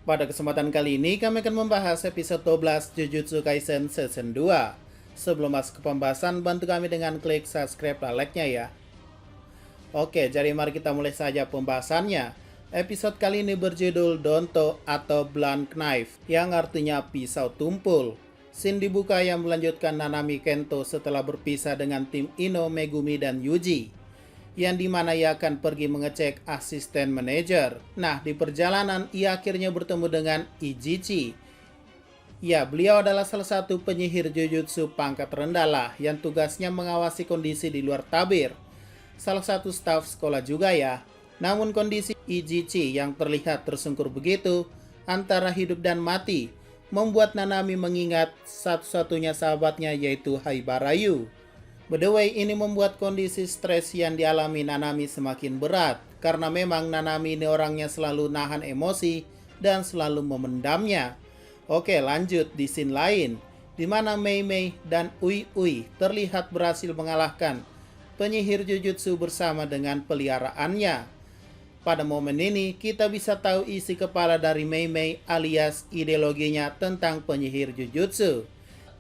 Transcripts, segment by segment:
Pada kesempatan kali ini kami akan membahas episode 12 Jujutsu Kaisen Season 2. Sebelum masuk ke pembahasan, bantu kami dengan klik subscribe dan like-nya ya. Oke, jadi mari kita mulai saja pembahasannya. Episode kali ini berjudul Donto atau Blunt Knife, yang artinya pisau tumpul. Scene dibuka yang melanjutkan Nanami Kento setelah berpisah dengan tim Ino, Megumi, dan Yuji, yang dimana ia akan pergi mengecek asisten manajer. Nah, di perjalanan ia akhirnya bertemu dengan Ijichi. Ya, beliau adalah salah satu penyihir Jujutsu pangkat rendah lah, yang tugasnya mengawasi kondisi di luar tabir. Salah satu staf sekolah juga ya. Namun kondisi Ijichi yang terlihat tersungkur begitu, antara hidup dan mati, membuat Nanami mengingat satu-satunya sahabatnya yaitu Haibarayu. By the way, ini membuat kondisi stres yang dialami Nanami semakin berat, karena memang Nanami ini orangnya selalu nahan emosi dan selalu memendamnya. Oke, lanjut di scene lain, di mana Mei Mei dan Ui Ui terlihat berhasil mengalahkan penyihir Jujutsu bersama dengan peliharaannya. Pada momen ini, kita bisa tahu isi kepala dari Mei Mei alias ideologinya tentang penyihir Jujutsu.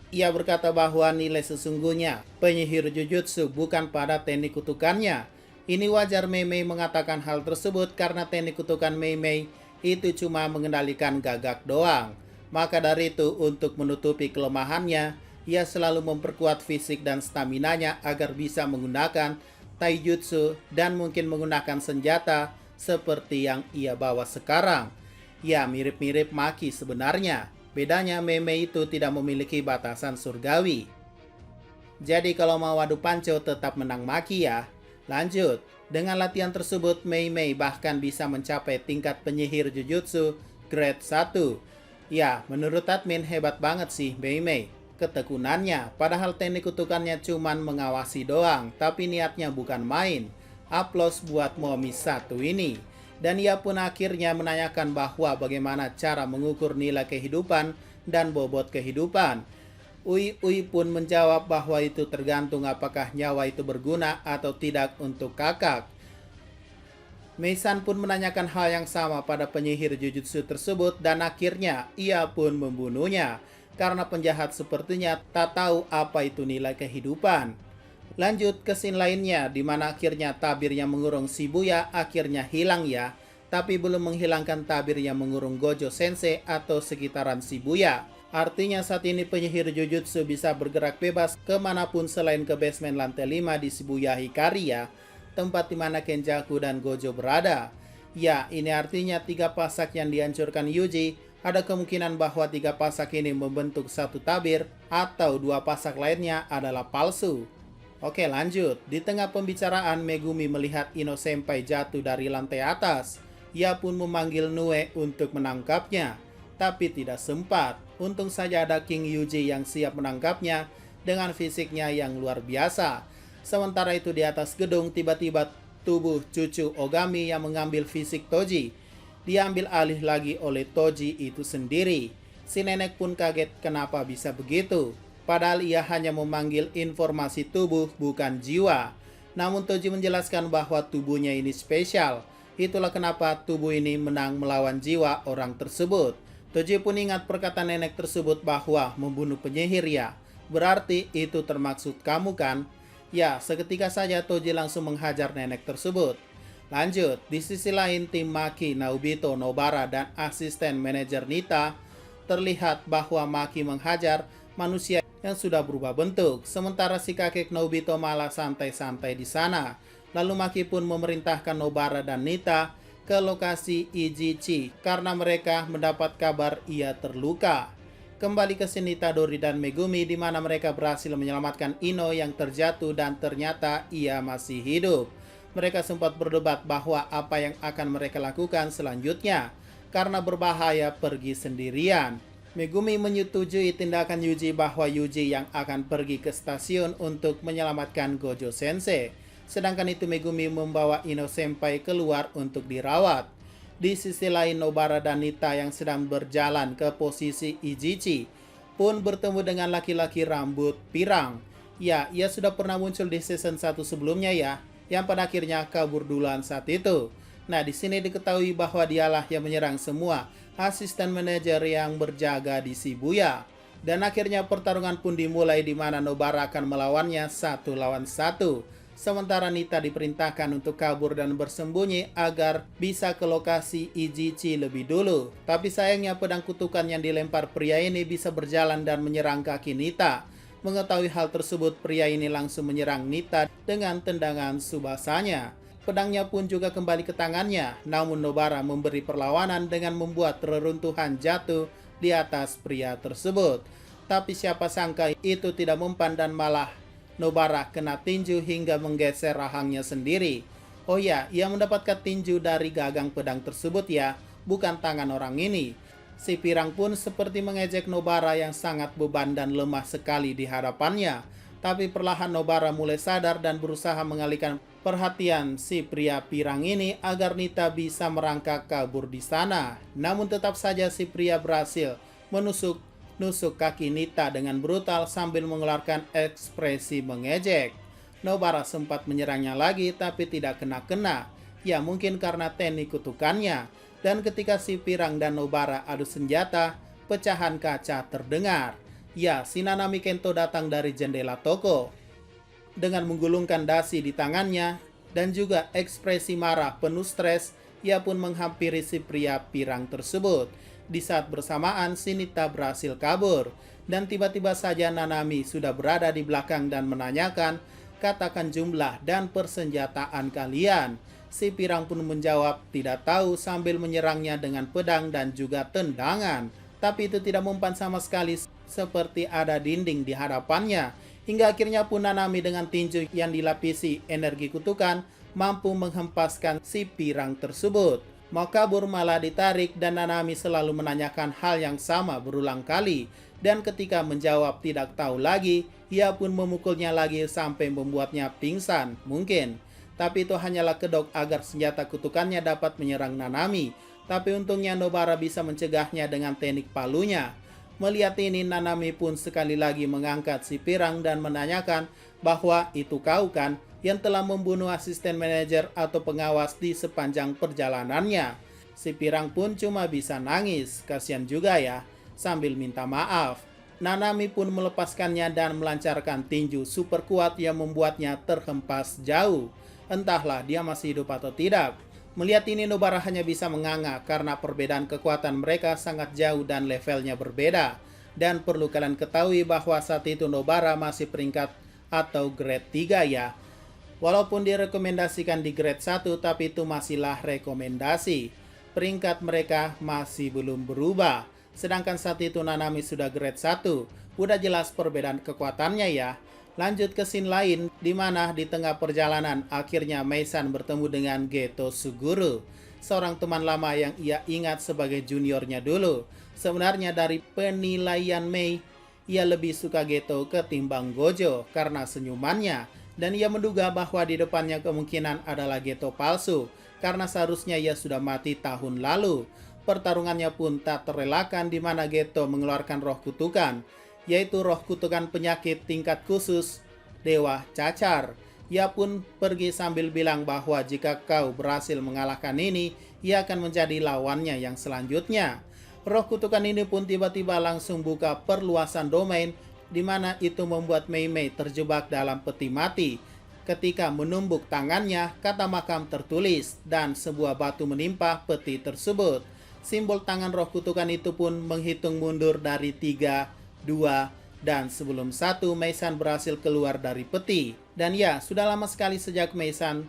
Ia berkata bahwa nilai sesungguhnya penyihir Jujutsu bukan pada teknik kutukannya. Ini wajar Mei Mei mengatakan hal tersebut karena teknik kutukan Mei Mei itu cuma mengendalikan gagak doang. Maka dari itu, untuk menutupi kelemahannya, ia selalu memperkuat fisik dan staminanya agar bisa menggunakan taijutsu dan mungkin menggunakan senjata seperti yang ia bawa sekarang. Ya, mirip-mirip Maki sebenarnya. Bedanya Mei Mei itu tidak memiliki batasan surgawi. Jadi kalau mau adu panco tetap menang Maki ya. Lanjut, dengan latihan tersebut Mei Mei bahkan bisa mencapai tingkat penyihir Jujutsu grade 1. Ya, menurut admin hebat banget sih Mei Mei. Ketekunannya, padahal teknik kutukannya cuman mengawasi doang, tapi niatnya bukan main. Aplaus buat Momi satu ini. Dan ia pun akhirnya menanyakan bahwa bagaimana cara mengukur nilai kehidupan dan bobot kehidupan. Ui Ui pun menjawab bahwa itu tergantung apakah nyawa itu berguna atau tidak untuk kakak. Meisan pun menanyakan hal yang sama pada penyihir Jujutsu tersebut dan akhirnya ia pun membunuhnya. Karena penjahat sepertinya tak tahu apa itu nilai kehidupan. Lanjut ke scene lainnya, di mana akhirnya tabir yang mengurung Shibuya akhirnya hilang ya. Tapi belum menghilangkan tabir yang mengurung Gojo Sensei atau sekitaran Shibuya. Artinya saat ini penyihir Jujutsu bisa bergerak bebas kemanapun selain ke basement lantai 5 di Shibuya Hikari ya. Tempat di mana Kenjaku dan Gojo berada. Ya, ini artinya 3 pasak yang dihancurkan Yuji, ada kemungkinan bahwa 3 pasak ini membentuk satu tabir atau 2 pasak lainnya adalah palsu. Oke, lanjut. Di tengah pembicaraan, Megumi melihat Ino Senpai jatuh dari lantai atas. Ia pun memanggil Nue untuk menangkapnya, tapi tidak sempat. Untung saja ada King Yuji yang siap menangkapnya dengan fisiknya yang luar biasa. Sementara itu di atas gedung, tiba-tiba tubuh cucu Ogami yang mengambil fisik Toji diambil alih lagi oleh Toji itu sendiri. Si nenek pun kaget kenapa bisa begitu. Padahal ia hanya memanggil informasi tubuh bukan jiwa. Namun Toji menjelaskan bahwa tubuhnya ini spesial. Itulah kenapa tubuh ini menang melawan jiwa orang tersebut. Toji pun ingat perkataan nenek tersebut bahwa membunuh penyihir ya. Berarti itu termaksud kamu kan? Ya, seketika saja Toji langsung menghajar nenek tersebut. Lanjut, di sisi lain tim Maki, Naobito, Nobara, dan asisten manajer Nita terlihat bahwa Maki menghajar manusia yang sudah berubah bentuk, sementara si kakek Naobito malah santai-santai di sana. Lalu Maki pun memerintahkan Nobara dan Nita ke lokasi Ijichi karena mereka mendapat kabar ia terluka. Kembali ke sini Itadori dan Megumi di mana mereka berhasil menyelamatkan Ino yang terjatuh dan ternyata ia masih hidup. Mereka sempat berdebat bahwa apa yang akan mereka lakukan selanjutnya karena berbahaya pergi sendirian. Megumi menyetujui tindakan Yuji bahwa Yuji yang akan pergi ke stasiun untuk menyelamatkan Gojo Sensei. Sedangkan itu Megumi membawa Ino Senpai keluar untuk dirawat. Di sisi lain Nobara dan Nita yang sedang berjalan ke posisi Ijichi pun bertemu dengan laki-laki rambut pirang. Ya, ia sudah pernah muncul di season 1 sebelumnya ya, yang pada akhirnya kabur duluan saat itu. Nah, di sini diketahui bahwa dialah yang menyerang semua asisten manajer yang berjaga di Shibuya. Dan akhirnya pertarungan pun dimulai di mana Nobara akan melawannya 1 lawan 1. Sementara Nita diperintahkan untuk kabur dan bersembunyi agar bisa ke lokasi Ijichi lebih dulu. Tapi sayangnya pedang kutukan yang dilempar pria ini bisa berjalan dan menyerang kaki Nita. Mengetahui hal tersebut, pria ini langsung menyerang Nita dengan tendangan Tsubasanya. Pedangnya pun juga kembali ke tangannya, namun Nobara memberi perlawanan dengan membuat reruntuhan jatuh di atas pria tersebut. Tapi siapa sangka itu tidak mempan dan malah Nobara kena tinju hingga menggeser rahangnya sendiri. Oh ya, ia mendapatkan tinju dari gagang pedang tersebut ya, bukan tangan orang ini. Si pirang pun seperti mengejek Nobara yang sangat beban dan lemah sekali di hadapannya. Tapi perlahan Nobara mulai sadar dan berusaha mengalihkan perhatian si pria pirang ini agar Nita bisa merangkak kabur di sana. Namun tetap saja si pria berhasil menusuk kaki Nita dengan brutal sambil mengeluarkan ekspresi mengejek. Nobara sempat menyerangnya lagi tapi tidak kena-kena. Ya mungkin karena teknik kutukannya. Dan ketika si pirang dan Nobara adu senjata, pecahan kaca terdengar. Ya, si Nanami Kento datang dari jendela toko. Dengan menggulungkan dasi di tangannya dan juga ekspresi marah penuh stres, ia pun menghampiri si pria pirang tersebut. Di saat bersamaan, si Nita berhasil kabur. Dan tiba-tiba saja Nanami sudah berada di belakang dan menanyakan, katakan jumlah dan persenjataan kalian. Si pirang pun menjawab tidak tahu sambil menyerangnya dengan pedang dan juga tendangan. Tapi itu tidak mempan sama sekali, seperti ada dinding di hadapannya. Hingga akhirnya pun Nanami dengan tinju yang dilapisi energi kutukan mampu menghempaskan si pirang tersebut. Mau kabur malah ditarik dan Nanami selalu menanyakan hal yang sama berulang kali. Dan ketika menjawab tidak tahu lagi, ia pun memukulnya lagi sampai membuatnya pingsan mungkin. Tapi itu hanyalah kedok agar senjata kutukannya dapat menyerang Nanami. Tapi untungnya Nobara bisa mencegahnya dengan teknik palunya. Melihat ini, Nanami pun sekali lagi mengangkat si pirang dan menanyakan bahwa itu kau kan yang telah membunuh asisten manajer atau pengawas di sepanjang perjalanannya. Si pirang pun cuma bisa nangis, kasihan juga ya, sambil minta maaf. Nanami pun melepaskannya dan melancarkan tinju super kuat yang membuatnya terhempas jauh. Entahlah dia masih hidup atau tidak. Melihat ini Nobara hanya bisa menganga karena perbedaan kekuatan mereka sangat jauh dan levelnya berbeda. Dan perlu kalian ketahui bahwa saat itu Nobara masih peringkat atau grade 3 ya. Walaupun direkomendasikan di grade 1 tapi itu masihlah rekomendasi. Peringkat mereka masih belum berubah. Sedangkan saat itu Nanami sudah grade 1. Udah jelas perbedaan kekuatannya ya. Lanjut ke scene lain, di mana di tengah perjalanan akhirnya Mei-san bertemu dengan Geto Suguru, seorang teman lama yang ia ingat sebagai juniornya dulu. Sebenarnya dari penilaian Mei, ia lebih suka Geto ketimbang Gojo karena senyumannya, dan ia menduga bahwa di depannya kemungkinan adalah Geto palsu, karena seharusnya ia sudah mati tahun lalu. Pertarungannya pun tak terelakkan di mana Geto mengeluarkan roh kutukan, yaitu roh kutukan penyakit tingkat khusus Dewa Cacar. Ia pun pergi sambil bilang bahwa jika kau berhasil mengalahkan ini, ia akan menjadi lawannya yang selanjutnya. Roh kutukan ini pun tiba-tiba langsung buka perluasan domain, di mana itu membuat Mei Mei terjebak dalam peti mati. Ketika menumbuk tangannya, kata makam tertulis dan sebuah batu menimpa peti tersebut. Simbol tangan roh kutukan itu pun menghitung mundur dari 3, 2, dan sebelum 1, Mei-san berhasil keluar dari peti. Dan ya, sudah lama sekali sejak Mei-san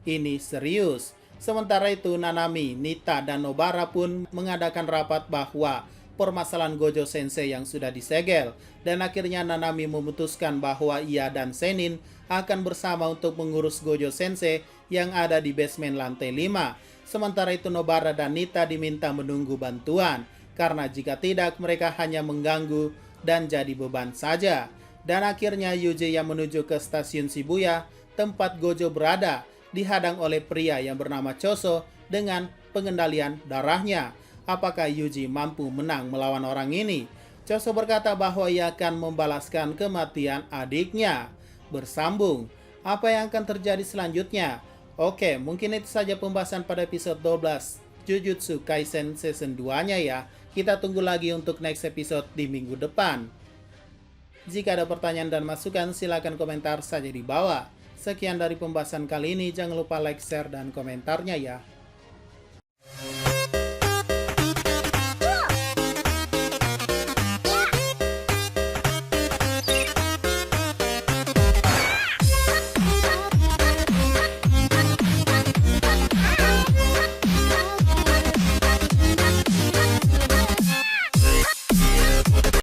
ini serius. Sementara itu Nanami, Nita, dan Nobara pun mengadakan rapat bahwa permasalahan Gojo Sensei yang sudah disegel. Dan akhirnya Nanami memutuskan bahwa ia dan Senin akan bersama untuk mengurus Gojo Sensei yang ada di basement lantai 5. Sementara itu Nobara dan Nita diminta menunggu bantuan, karena jika tidak mereka hanya mengganggu dan jadi beban saja. Dan akhirnya Yuji yang menuju ke stasiun Shibuya, tempat Gojo berada, dihadang oleh pria yang bernama Choso dengan pengendalian darahnya. Apakah Yuji mampu menang melawan orang ini? Choso berkata bahwa ia akan membalaskan kematian adiknya. Bersambung, apa yang akan terjadi selanjutnya? Oke, mungkin itu saja pembahasan pada episode 12 Jujutsu Kaisen Season 2-nya ya. Kita tunggu lagi untuk next episode di minggu depan. Jika ada pertanyaan dan masukan, silakan komentar saja di bawah. Sekian dari pembahasan kali ini, jangan lupa like, share, dan komentarnya ya.